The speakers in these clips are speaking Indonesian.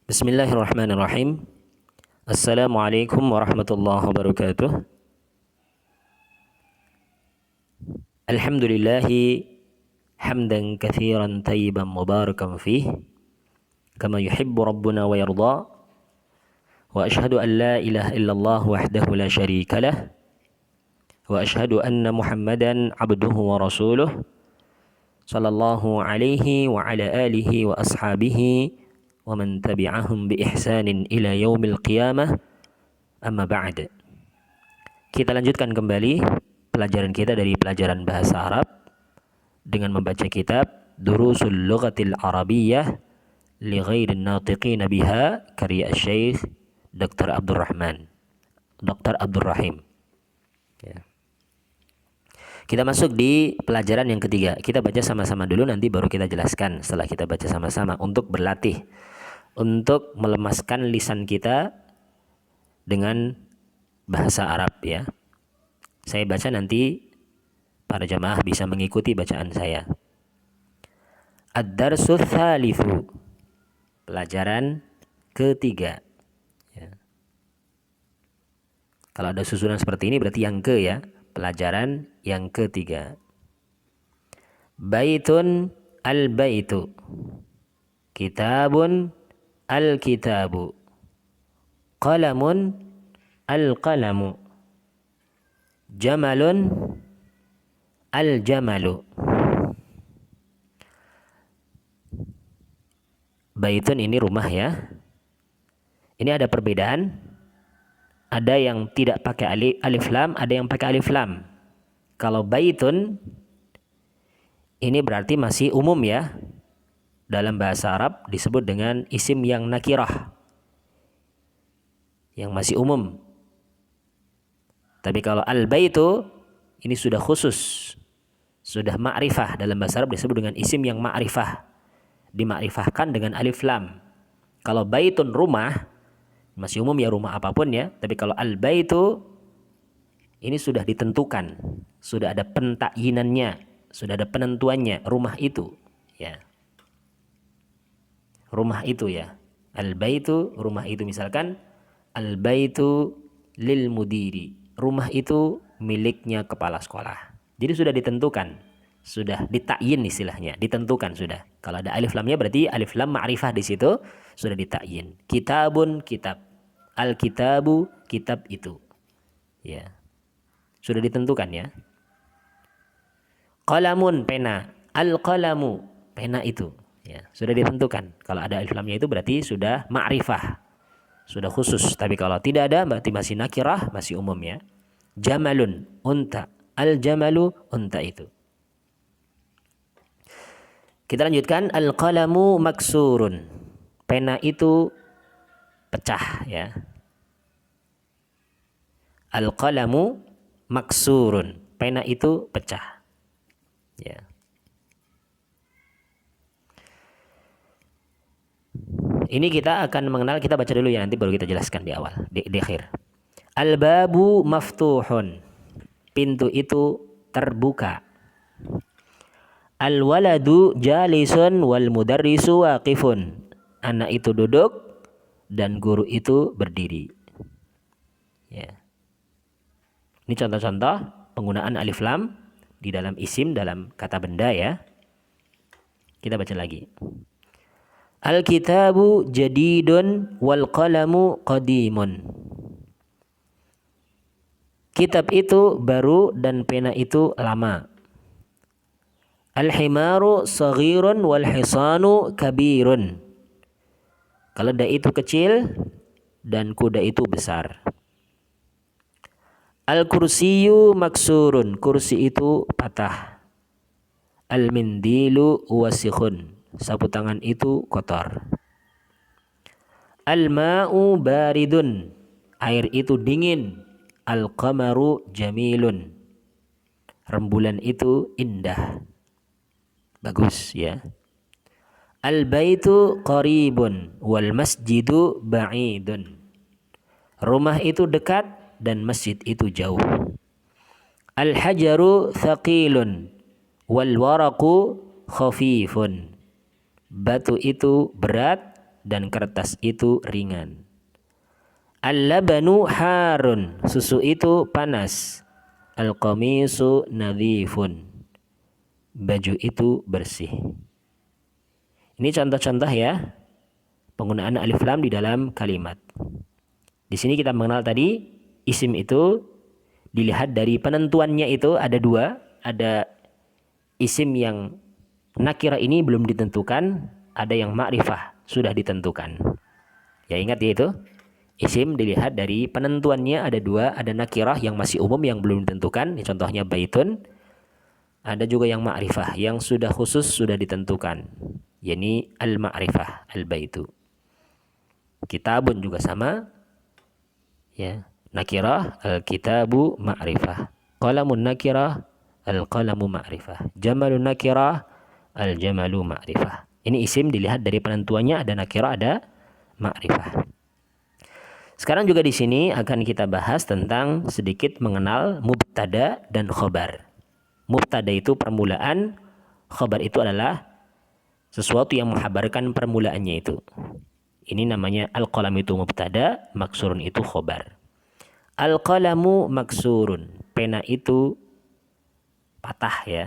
Bismillahirrahmanirrahim. Assalamualaikum warahmatullahi wabarakatuh. Alhamdulillahi hamdan katsiran tayyiban mubarakan fih kama yuhibbu rabbuna wa yarda. Wa ashhadu an la ilaha illallah wahdahu la syarika lah. Wa ashhadu anna Muhammadan abduhu wa rasuluh sallallahu alaihi wa ala alihi wa ashabihi wa man tabi'ahum bi ihsanin ila yaumil qiyamah, amma ba'd. Kita lanjutkan kembali pelajaran kita dari pelajaran bahasa Arab dengan membaca kitab Durusul Lughatil Arabiyyah li ghairin natiqin biha karya Syekh Dr. Abdurrahman Dr. Abdurrahim. Ya. Kita masuk di pelajaran yang ketiga. Kita baca sama-sama dulu, nanti baru kita jelaskan setelah kita baca sama-sama untuk berlatih, untuk melemaskan lisan kita dengan bahasa Arab ya. Saya baca, nanti para jamaah bisa mengikuti bacaan saya. Ad-darsu tsalitsu, pelajaran ketiga ya. Kalau ada susunan seperti ini berarti yang ke ya. Pelajaran yang ketiga. Baitun al-baitu, kitabun al-kitabu, qalamun al-qalamu, jamalun al-jamalu. Baitun ini rumah ya. Ini ada perbedaan. Ada yang tidak pakai alif lam, ada yang pakai alif lam. Kalau baitun ini berarti masih umum ya. Dalam bahasa Arab disebut dengan isim yang nakirah, yang masih umum. Tapi kalau al-baitu ini sudah khusus, sudah ma'rifah. Dalam bahasa Arab disebut dengan isim yang ma'rifah, dimakrifahkan dengan alif lam. Kalau baitun rumah, masih umum ya, rumah apapun ya. Tapi kalau al-baitu ini sudah ditentukan, sudah ada pentakyinannya, sudah ada penentuannya, rumah itu ya. Rumah itu ya. Al-baitu, rumah itu. Misalkan al-baitu lil mudiri, rumah itu miliknya kepala sekolah. Jadi sudah ditentukan, sudah ditakyin istilahnya, ditentukan sudah. Kalau ada alif lamnya berarti alif lam ma'rifah di situ sudah ditakyin. Kitabun, kitab. Al-kitabu, kitab itu. Ya. Sudah ditentukan ya. Qalamun, pena. Al-qalamu, pena itu. Ya, sudah ditentukan. Kalau ada alif lamnya itu berarti sudah ma'rifah, sudah khusus. Tapi kalau tidak ada berarti masih nakirah, masih umum ya. Jamalun, unta. Al-jamalu, unta itu. Kita lanjutkan. Al-qalamu maksurun, pena itu pecah ya. Al-qalamu maksurun, pena itu pecah ya. Ini kita akan mengenal, kita baca dulu ya, nanti baru kita jelaskan di awal, di akhir. Al-babu maftuhun, pintu itu terbuka. Al-waladu jalisun wal mudarrisu waqifun, anak itu duduk dan guru itu berdiri. Ya. Ini contoh-contoh penggunaan alif lam di dalam isim, dalam kata benda ya. Kita baca lagi. Al-kitabu jadidun wal qalamu qadimun. Kitab itu baru dan pena itu lama. Al-himaru saghirun wal hisanu kabirun. Keledai itu kecil dan kuda itu besar. Al-kursiyu maksurun, kursi itu patah. Al-mindilu wasikhun, sapu tangan itu kotor. Al-ma'u baridun, air itu dingin. Al-qamaru jamilun, rembulan itu indah, bagus ya. Al-baitu qaribun wal masjidu ba'idun, rumah itu dekat dan masjid itu jauh. Al-hajaru thaqilun wal waraqu khafifun, batu itu berat dan kertas itu ringan. Al-labanu harun, susu itu panas. Al-qamisu nadhifun, baju itu bersih. Ini contoh-contoh ya penggunaan alif lam di dalam kalimat. Di sini kita mengenal tadi isim itu dilihat dari penentuannya itu ada dua. Ada isim yang nakirah ini belum ditentukan, ada yang ma'rifah sudah ditentukan. Ya ingat ya itu. Isim dilihat dari penentuannya ada dua, ada nakirah yang masih umum yang belum ditentukan, ini contohnya baitun. Ada juga yang ma'rifah yang sudah khusus sudah ditentukan, yakni al-ma'rifah, al-baitu. Kitabun juga sama, ya nakirah al-kitabu ma'rifah. Qalamun nakirah al-qalamu ma'rifah. Jamalun nakirah al-jamalu ma'rifah. Ini isim dilihat dari penentuannya ada nakirah ada ma'rifah. Sekarang juga di sini akan kita bahas tentang sedikit mengenal mubtada dan khobar. Mubtada itu permulaan, khobar itu adalah sesuatu yang menghabarkan permulaannya itu. Ini namanya al-qalam itu mubtada, maksurun itu khobar. Al-qalamu maksurun, pena itu patah ya.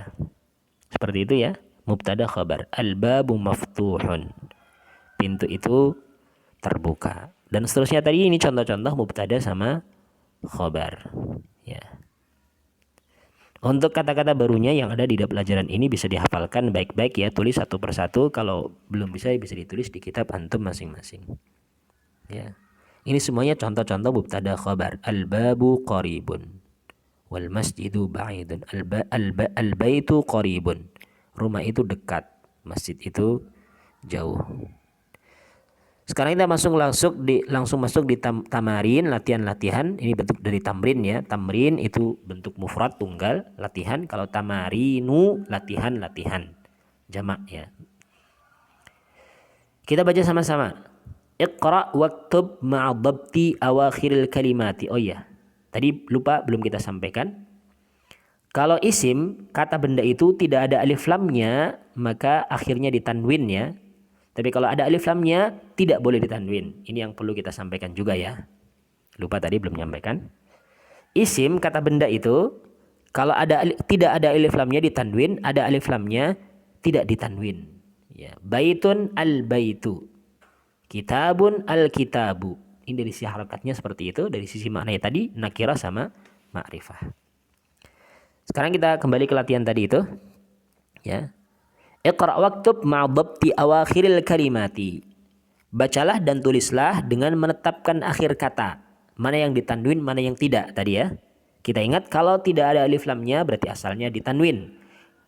Seperti itu ya, mubtada khobar. Al-babu maftuhun, pintu itu terbuka. Dan seterusnya tadi ini contoh-contoh mubtada sama khobar. Ya. Untuk kata-kata barunya yang ada di pelajaran ini bisa dihafalkan baik-baik ya, tulis satu persatu. Kalau belum bisa ditulis di kitab antum masing-masing. Ya. Ini semuanya contoh-contoh mubtada khobar. Al-babu qaribun, wal masjidu ba'idun. Al-baitu qaribun, rumah itu dekat, masjid itu jauh. Sekarang kita langsung masuk di tamarin, latihan-latihan. Ini bentuk dari tamrin ya. Tamrin itu bentuk mufrad tunggal, latihan. Kalau tamarinu latihan-latihan, jamak ya. Kita baca sama-sama. Iqra waktub ma'a dhabti awakhiril kalimati. Oh ya, tadi lupa belum kita sampaikan. Kalau isim, kata benda itu tidak ada alif lamnya, maka akhirnya ditanwin ya. Tapi kalau ada alif lamnya tidak boleh ditanwin. Ini yang perlu kita sampaikan juga ya. Lupa tadi belum menyampaikan. Isim kata benda itu kalau tidak ada alif lamnya ditanwin, ada alif lamnya tidak ditanwin. Ya, baitun al-baitu. Kitabun al-kitabu. Ini dari sisi harakatnya seperti itu, dari sisi maknanya tadi nakirah sama ma'rifah. Sekarang kita kembali ke latihan tadi itu. Ya. Iqra' waktub ma'dhabti awakhiril kalimati. Bacalah dan tulislah dengan menetapkan akhir kata. Mana yang ditanwin, mana yang tidak tadi ya. Kita ingat kalau tidak ada alif lamnya berarti asalnya ditanwin.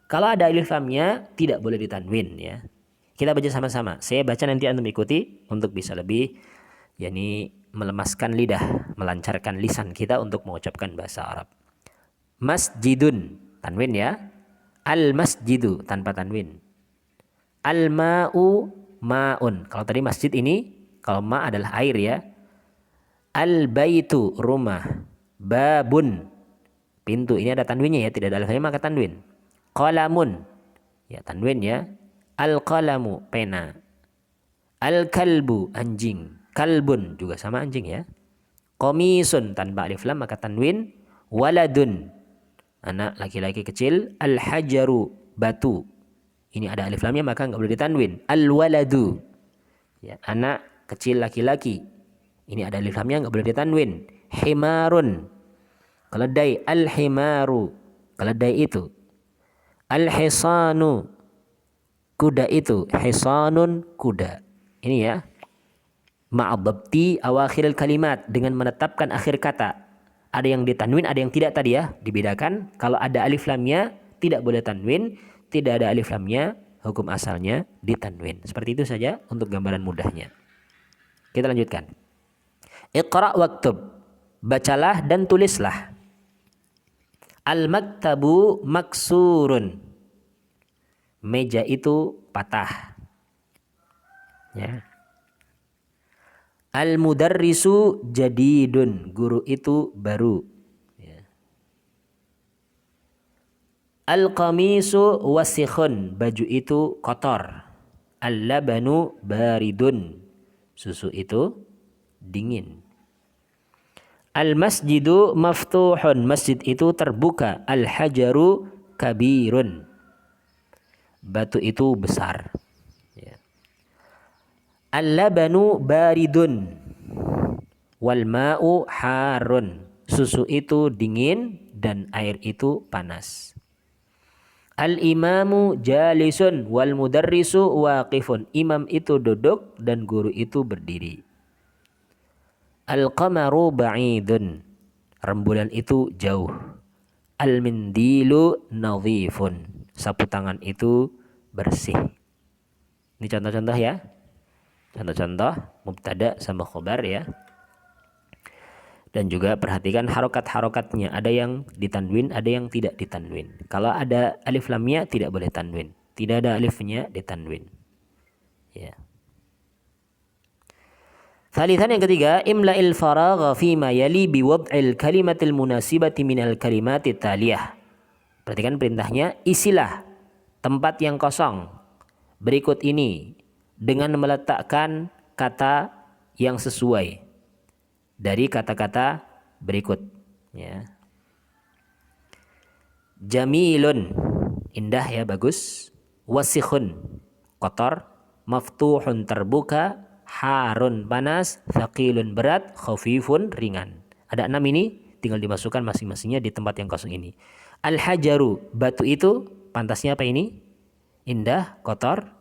Kalau ada alif lamnya tidak boleh ditanwin ya. Kita baca sama-sama. Saya baca nanti antum ikuti untuk bisa lebih yakni melemaskan lidah, melancarkan lisan kita untuk mengucapkan bahasa Arab. Masjidun, tanwin ya. Al-masjidu tanpa tanwin. Al-ma'u ma'un. Kalau tadi masjid ini, kalau ma adalah air ya. Al-baitu rumah. Babun pintu. Ini ada tanwinnya ya, tidak ada alifnya maka tanwin. Qalamun ya tanwin ya. Al-qalamu pena. Al-kalbu anjing. Kalbun juga sama anjing ya. Qamisun tanpa alif lam maka tanwin. Waladun anak laki-laki kecil. Al-hajaru batu. Ini ada alif lamnya maka nggak boleh ditanwin. Al-waladu ya, anak kecil laki-laki. Ini ada alif lamnya nggak boleh ditanwin. Himarun keledai. Al-himaru keledai itu. Al-hisanu kuda itu. Hisanun kuda. Ini ya. Ma'adhabti awakhiril kalimat, dengan menetapkan akhir kata. Ada yang ditanwin, ada yang tidak tadi ya. Dibedakan. Kalau ada alif lamnya tidak boleh tanwin. Tidak ada alif lamnya, hukum asalnya ditanwin. Seperti itu saja untuk gambaran mudahnya. Kita lanjutkan. Iqra' waktub. Bacalah dan tulislah. Al-maktabu maksurun. Meja itu patah. Ya. Al-mudarrisu jadidun. Guru itu baru. Al-qamisu wasikhun. Baju itu kotor. Al-labanu baridun. Susu itu dingin. Al-masjidu maftuhun. Masjid itu terbuka. Al-hajaru kabirun. Batu itu besar. Ya. Al-labanu baridun. Wal ma'u harun. Susu itu dingin dan air itu panas. Al-imamu jalisun wal mudarrisu waqifun. Imam itu duduk dan guru itu berdiri. Al-qamaru ba'idun. Rembulan itu jauh. Al-mindilu nadhifun. Sapu tangan itu bersih. Ini contoh-contoh ya. Contoh-contoh mubtada sama khobar ya. Dan juga perhatikan harokat-harokatnya. Ada yang ditanwin, ada yang tidak ditanwin. Kalau ada alif lamnya tidak boleh tanwin. Tidak ada alifnya ditanwin. Ya. Thalithan yang ketiga, imla'il faragha fima yali biwad'il kalimatil munasibati minal kalimati taliyah. Perhatikan perintahnya, isilah tempat yang kosong berikut ini dengan meletakkan kata yang sesuai dari kata-kata berikut. Ya. Jamilun, indah ya, bagus. Wasikhun, kotor. Maftuhun, terbuka. Harun, panas. Thaqilun, berat. Khafifun, ringan. Ada 6 ini, tinggal dimasukkan masing-masingnya di tempat yang kosong ini. Al-hajaru, batu itu pantasnya apa ini? Indah, kotor,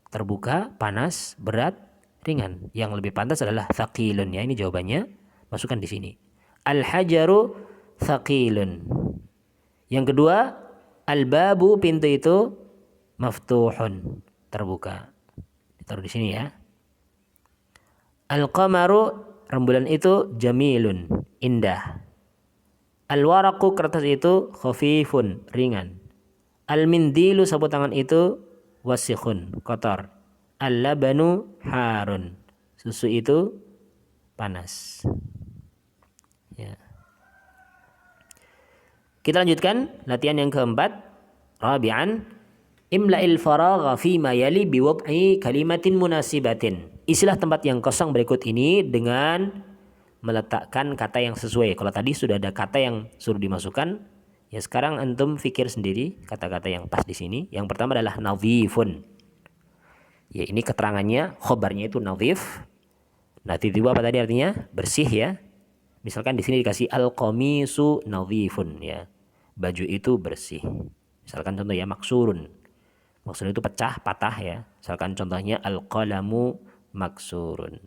terbuka, panas, berat, ringan. Yang lebih pantas adalah thaqilun ya. Ini jawabannya. Masukkan di sini. Al-hajaru thaqilun. Yang kedua, al-babu, pintu itu maftuhun, terbuka. Ditaruh di sini ya. Al-qamaru, rembulan itu jamilun, indah. Al-waraqu, kertas itu khafifun, ringan. Al-mindilu, sapu tangan itu wasikhun, kotor. Al-labanu harun, susu itu panas. Ya. Kita lanjutkan latihan yang keempat. Rabi'an, imla'il faragha fima yali biwad'i kalimatin munasibatin. Isilah tempat yang kosong berikut ini dengan meletakkan kata yang sesuai. Kalau tadi sudah ada kata yang suruh dimasukkan, ya sekarang antum fikir sendiri kata-kata yang pas di sini. Yang pertama adalah nadhifun. Ya, ini keterangannya, khobarnya itu nadhif. Nadhif itu apa tadi artinya? Bersih ya. Misalkan di sini dikasih al-qamisu nadhifun ya. Baju itu bersih. Misalkan contoh ya, maksurun. Maksurun itu pecah, patah ya. Misalkan contohnya al-qalamu maksurun.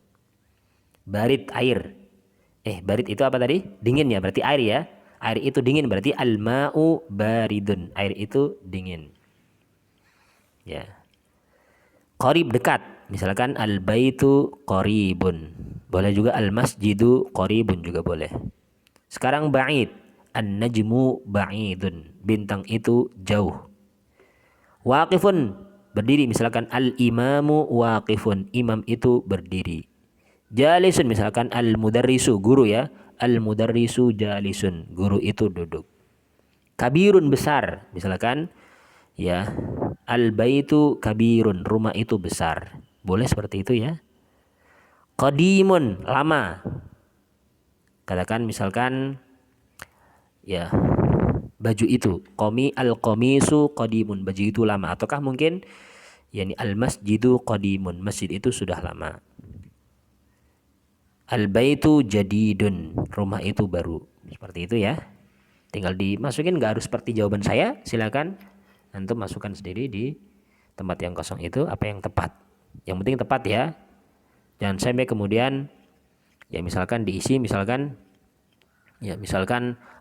Barid, air. Barid itu apa tadi? Dingin ya, berarti air ya. Air itu dingin berarti al-ma'u baridun. Air itu dingin. Ya. Qarib, dekat. Misalkan al-baitu qaribun. Boleh juga al-masjidu qaribun juga boleh. Sekarang ba'id. An-najmu ba'idun. Bintang itu jauh. Waqifun, berdiri. Misalkan al-imamu waqifun. Imam itu berdiri. Jalisun, misalkan al-mudarrisu, guru ya. Al-mudarrisu jalisun. Guru itu duduk. Kabirun, besar. Misalkan ya, al-baitu kabirun, rumah itu besar. Boleh seperti itu ya. Qadimun, lama. Katakan misalkan ya, baju itu al-qamisu qadimun, baju itu lama. Ataukah mungkin yakni al-masjidu qadimun, masjid itu sudah lama. Al-baitu jadidun, rumah itu baru. Seperti itu ya. Tinggal dimasukin, nggak harus seperti jawaban saya. Silakan antum masukkan sendiri di tempat yang kosong itu apa yang tepat. Yang penting tepat ya. Jangan sampai kemudian ya misalkan diisi misalkan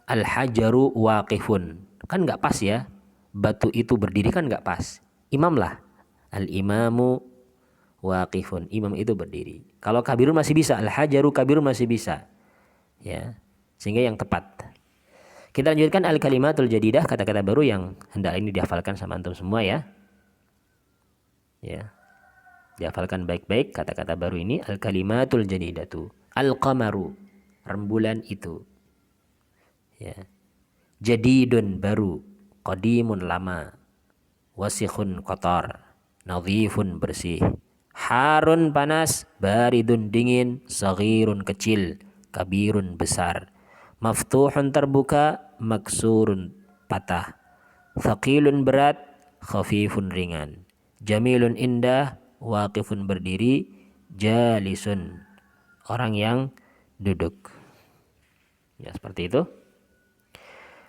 al-hajaru waqifun. Kan nggak pas ya. Batu itu berdiri kan nggak pas. Imam lah. Al-imamu waqifun. Imam itu berdiri. Kalau kabirun masih bisa. Al-hajaru kabirun masih bisa. Ya. Sehingga yang tepat. Kita lanjutkan al-kalimatul jadidah, kata-kata baru yang hendak ini dihafalkan sama antum semua ya. Ya. Dihafalkan baik-baik kata-kata baru ini. Al-kalimatul jadidatu. Al-qamaru, rembulan itu. Ya. Jadidun, baru. Qadimun, lama. Wasikhun, kotor. Nadhifun, bersih. Harun panas, baridun dingin, saghirun kecil, kabirun besar. Maftuhun terbuka, maksurun patah. Thaqilun berat, khafifun ringan. Jamilun indah, waqifun berdiri, jalisun orang yang duduk. Ya, seperti itu.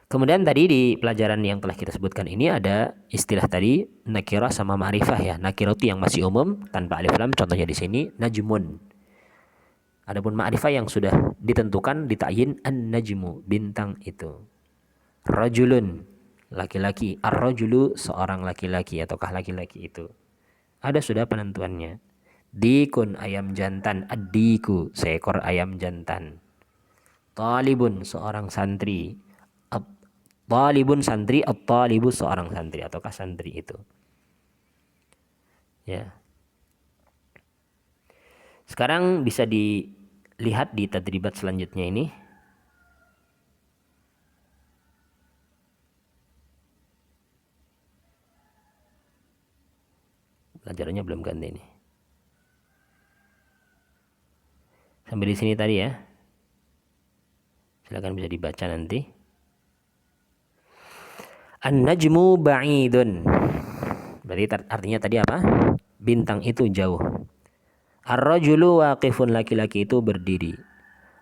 Kemudian tadi di pelajaran yang telah kita sebutkan ini ada istilah tadi nakirah sama ma'rifah ya. Nakirah itu yang masih umum tanpa alif lam, contohnya di sini najmun. Adapun ma'rifah yang sudah ditentukan ditakyin an-najmu, bintang itu. Rajulun, laki-laki. Ar-rajulu, seorang laki-laki ataukah laki-laki itu. Ada sudah penentuannya. Dikun, ayam jantan. Ad-diku, seekor ayam jantan. Talibun, seorang santri. Talibun santri, at-talibu seorang santri ataukah santri itu. Ya. Sekarang bisa dilihat di tadribat selanjutnya ini. Pelajarannya belum ganti ini. Sampai di sini tadi ya. Silakan bisa dibaca nanti. An-najmu ba'idun. Berarti artinya tadi apa? Bintang itu jauh. Ar-rajulu waqifun, laki-laki itu berdiri.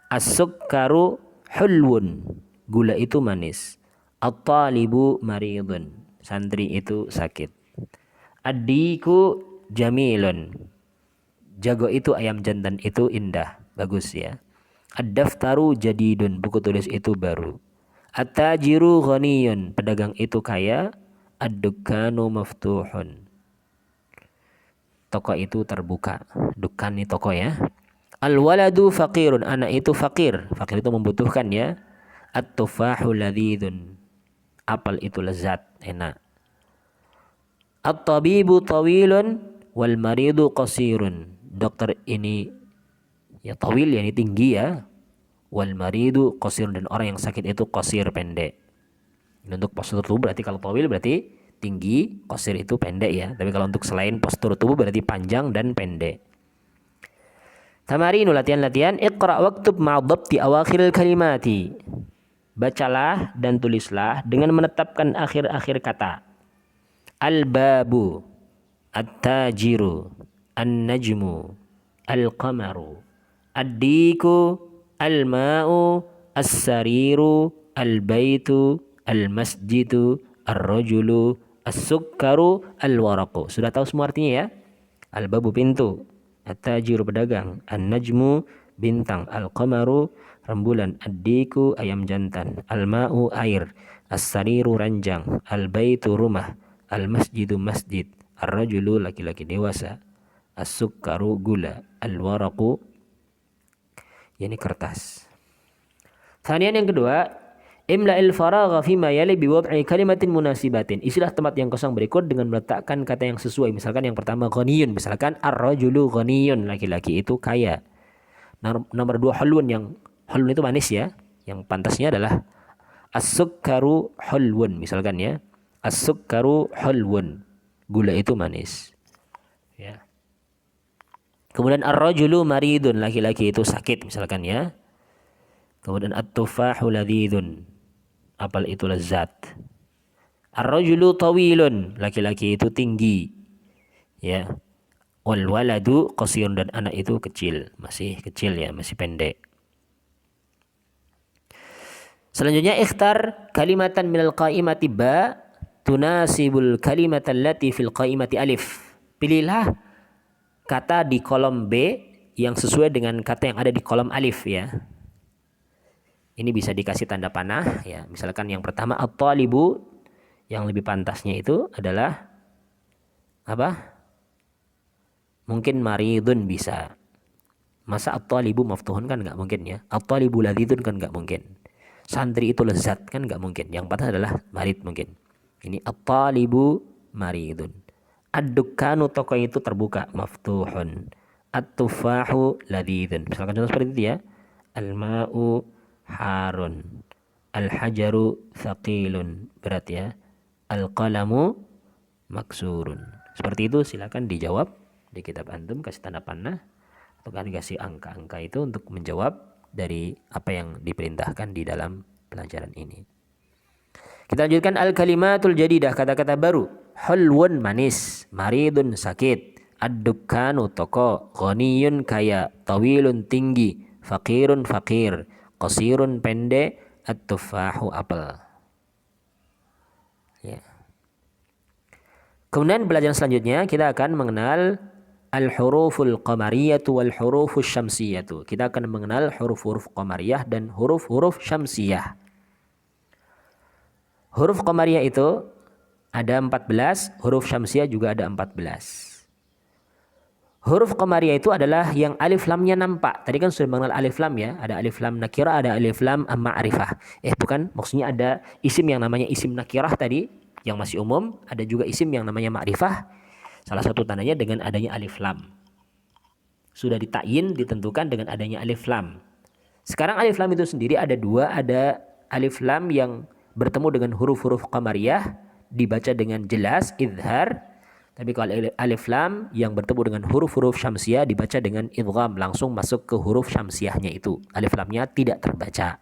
As-sukkaru hulwun, gula itu manis. At-talibu maridun, santri itu sakit. Ad-diku jamilun, jago itu ayam jantan itu indah, bagus ya. Ad-daftaru jadidun, buku tulis itu baru. At-tajiru ghaniyun, pedagang itu kaya. Ad-dukkanu maftuhun, toko itu terbuka. Dukan ini toko ya. Al-waladu faqirun, anak itu fakir. Fakir itu membutuhkan ya. At-tufahu ladhidun, apel itu lezat, enak. At-tabibu tawilun wal maridu qasirun, dokter ini ya tawil ya, ini tinggi ya. Wal maridu qasir, dan orang yang sakit itu qasir, pendek. Ini untuk postur tubuh, berarti kalau tawil berarti tinggi, qasir itu pendek ya. Tapi kalau untuk selain postur tubuh berarti panjang dan pendek. Tamarinu, latihan-latihan. Iqra waktub ma'adhabti awakhiril kalimati. Bacalah dan tulislah dengan menetapkan akhir-akhir kata. Al-babu, at-tajiru, an-najmu, al-qamaru, ad-diku, al-ma'u, as-sariru, al-baitu, al-masjidu, ar-rajulu, as-sukkaru, al-waraqu. Sudah tahu semua artinya ya? Al-babu pintu, at-tajiru pedagang, an-najmu bintang, al-qamaru rembulan, ad-diku ayam jantan, al-ma'u air, as-sariru ranjang, al-baitu rumah, al-masjidu masjid, ar-rajulu laki-laki dewasa, as-sukkaru gula, al-waraqu yakni kertas. Thaniyan yang kedua, imla'il faragha fima yali biwad'i kalimatin munasibatin. Isilah tempat yang kosong berikut dengan meletakkan kata yang sesuai. Misalkan yang pertama ghaniyun, misalkan ar-rajulu ghaniyun, laki-laki itu kaya. Nomor 2 hulwun, yang hulwun itu manis ya. Yang pantasnya adalah as-sukkaru hulwun, misalkan ya. As-sukkaru hulwun, gula itu manis. Ya. Kemudian ar-rajulu maridun, laki-laki itu sakit misalkan ya. Kemudian at-tufahu ladhidun, apel itu lezat. Ar-rajulu tawilun, laki-laki itu tinggi. Ya. Wal waladu qasirun, dan anak itu kecil, masih kecil ya, masih pendek. Selanjutnya ikhtar kalimatan minal qaimati ba tunasibul kalimatan lati fil qaimati alif. Pilihlah kata di kolom B yang sesuai dengan kata yang ada di kolom alif ya. Ini bisa dikasih tanda panah ya. Misalkan yang pertama at-talibu, yang lebih pantasnya itu adalah apa? Mungkin maridun bisa. Masa at-talibu maftuhun kan nggak mungkin ya. At-talibu ladhidun kan nggak mungkin. Santri itu lezat kan nggak mungkin. Yang pantas adalah marid mungkin. Ini at-talibu maridun. Ad-dukkanu, toko itu terbuka, maftuhun. At-tufahu ladhidun. Misalkan contoh seperti itu ya. Al-ma'u harun. Al-hajaru thaqilun, berat ya. Al-qalamu maksurun. Seperti itu, silakan dijawab. di kitab antum, kasih tanda panah atau kasih angka-angka itu untuk menjawab dari apa yang diperintahkan di dalam pelajaran ini. Kita lanjutkan al-kalimatul jadidah, kata-kata baru. Hulwun manis, maridun sakit, ad-dukkanu toko, ghaniyun kaya, tawilun tinggi, fakirun fakir, qasirun pendek, at-tufahu apel. Ya. Kemudian pelajaran selanjutnya kita akan mengenal al-huruful qamariyatu wal hurufus syamsiyatu. Kita akan mengenal huruf-huruf qamariyah dan huruf-huruf syamsiyah. Huruf qamariyah itu ada 14, huruf syamsiyah juga ada 14. Huruf qamariyah itu adalah yang alif lamnya nampak. Tadi kan sudah mengenal alif lam ya. Ada alif lam nakirah, ada alif lam ma'rifah. Bukan, maksudnya ada isim yang namanya isim nakirah tadi, yang masih umum. Ada juga isim yang namanya ma'rifah. Salah satu tandanya dengan adanya alif lam. Sudah ditakyin, ditentukan dengan adanya alif lam. Sekarang alif lam itu sendiri ada dua. Ada alif lam yang bertemu dengan huruf-huruf qamariyah, dibaca dengan jelas, idhar. Tapi kalau alif lam yang bertemu dengan huruf-huruf syamsiyah, dibaca dengan idgham, langsung masuk ke huruf syamsiyahnya itu. Alif lamnya tidak terbaca.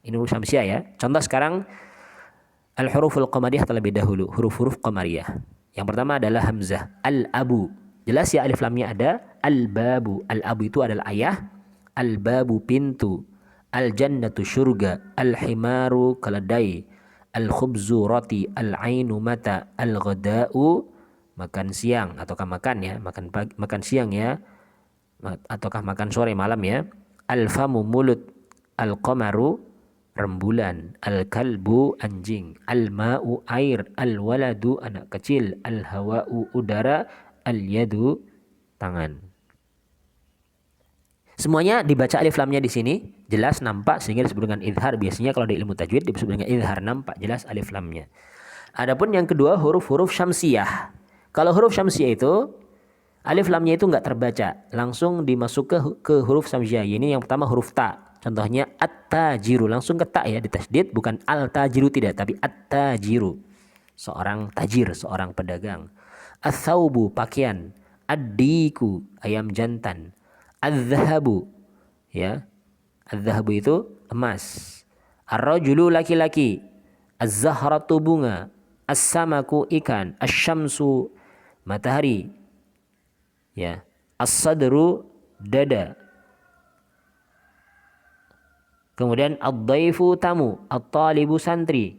Ini huruf syamsiyah ya. Contoh sekarang al-huruful qamariyah terlebih dahulu. Huruf-huruf qamariyah. Yang pertama adalah hamzah. Al-abu. Jelas ya alif lamnya ada. Al-babu. Al-abu itu adalah ayah. Al-babu pintu. Al-jannatu surga. Al-himaru keledai. Al-khubzu roti. Al-ainu mata. Al-ghada'u makan siang ataukah makan ya, makan siang ya, ataukah makan sore malam ya. Al-famu mulut. Al-qamaru rembulan. Al-kalbu anjing. Al-ma'u air. Al-waladu anak kecil. Al-hawa'u udara. Al-yadu tangan. Semuanya dibaca alif lamnya di sini jelas nampak sehingga disebut dengan idhar. Biasanya kalau di ilmu tajwid disebut dengan idhar, nampak jelas alif lamnya. Adapun yang kedua huruf-huruf syamsiyah. Kalau huruf syamsiyah itu alif lamnya itu enggak terbaca, langsung dimasuk ke huruf syamsiyah. Ini yang pertama huruf ta. Contohnya at-tajiru, langsung ke ta ya, ditasydid, bukan al-tajiru tidak, tapi at-tajiru. Seorang tajir, seorang pedagang. Ats-tsaubu pakaian. Ad-diku ayam jantan. Az-zahabu ya. Az-zahabu itu emas. Ar-rajulu laki-laki. Az-zahratu bunga. As-samaku ikan. Asy-syamsu matahari. Ya. As-sadru dada. Kemudian ad-dhaifu tamu. At-talibu santri.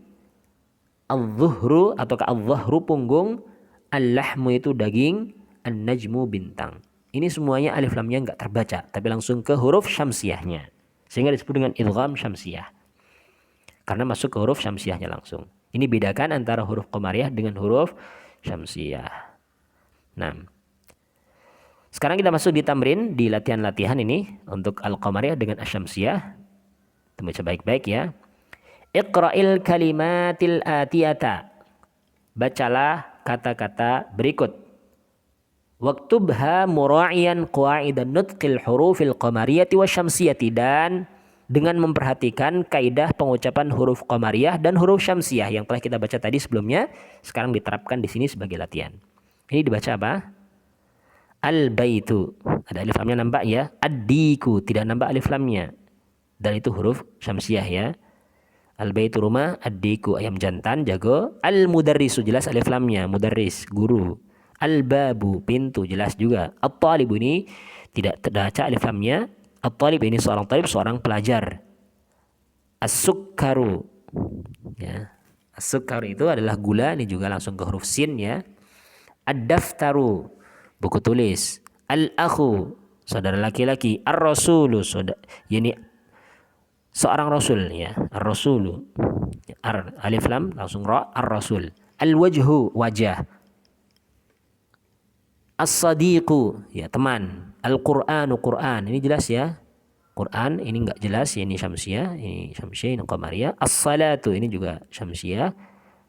Al-zuhru atau al-zahru punggung. Al-lahmu itu daging. An-najmu bintang. Ini semuanya alif lamnya enggak terbaca, tapi langsung ke huruf syamsiyahnya. Sehingga disebut dengan idgham syamsiyah. Karena masuk ke huruf syamsiyahnya langsung. Ini bedakan antara huruf qamariyah dengan huruf syamsiyah. Nah, sekarang kita masuk di tamrin, di latihan-latihan ini untuk al-qamariyah dengan asy-syamsiyah. Kita baca baik-baik ya. Iqra'il kalimatil atiyata. Bacalah kata-kata berikut. Waktubha mura'iyan qa'idan nutqil hurufil qamariyati wasyamsiyati, dan dengan memperhatikan kaidah pengucapan huruf qamariyah dan huruf syamsiyah yang telah kita baca tadi sebelumnya, sekarang diterapkan di sini sebagai latihan. Ini dibaca apa? Al-baitu, ada alif lamnya nampak ya. Ad-diku, tidak nampak alif lamnya. Dan itu huruf syamsiyah ya. Al-baitu rumah, ad-diku ayam jantan, jago. Al-mudarrisu, jelas alif lamnya, mudarris, guru. Al-babu, pintu, jelas juga. At-talibu ini tidak terbaca alif lamnya. At-talib ini seorang talib, seorang pelajar. As-sukkaru ya. As-sukkaru itu adalah gula, ini juga langsung ke huruf sin ya. Ad-daftaru, buku tulis. Al-akhu, saudara laki-laki. Ar-rasulu, saudara, yani seorang rasul ya. Ar-rasulu. Alif lam langsung ra, ar-rasul. Al-wajhu, wajah. As-sadiqu, ya teman. Al-Qur'anu, Qur'an. Ini jelas ya. Qur'an ini enggak jelas ya, ini syamsiyah, ini qamariyah. As-salatu ini juga syamsiyah.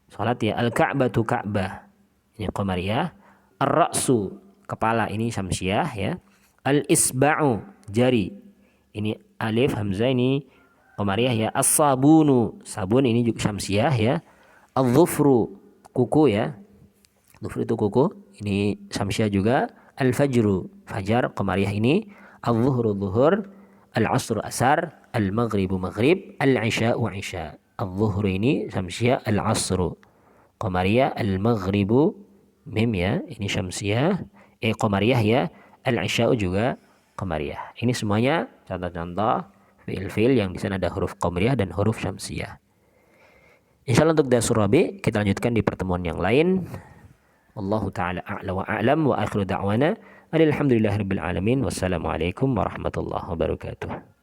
Salat ya. Al-Ka'batu, Ka'bah. Ini qamariyah. Ar-ra'su, kepala, ini syamsiyah ya. Al-isba'u, jari. Ini alif hamzah, ini qamariyah ya. As-sabunu, sabun, ini juga syamsiyah ya. Al-dhufru, kuku ya. Dhufru itu kuku, ini syamsiyah juga. Al-fajru, fajar, qamariyah ini. Al-zuhru, zuhur. Al-asru, asar. Al-maghribu, maghrib. Al-isya'u, isya. Al-zuhru ini syamsiyah, al-asru qamariyah, al-maghribu mim ya, ini syamsiyah, qamariyah ya, al-isya'u juga qamariyah. Ini semuanya contoh-contoh fiil-fiil yang di sana ada huruf qamariyah dan huruf syamsiyah. Insyaallah untuk Darsur Rabi kita lanjutkan di pertemuan yang lain. Wallahu taala a'la wa a'lam wa akhiru da'wana alhamdulillahirabbil alamin. Wassalamualaikum warahmatullahi wabarakatuh.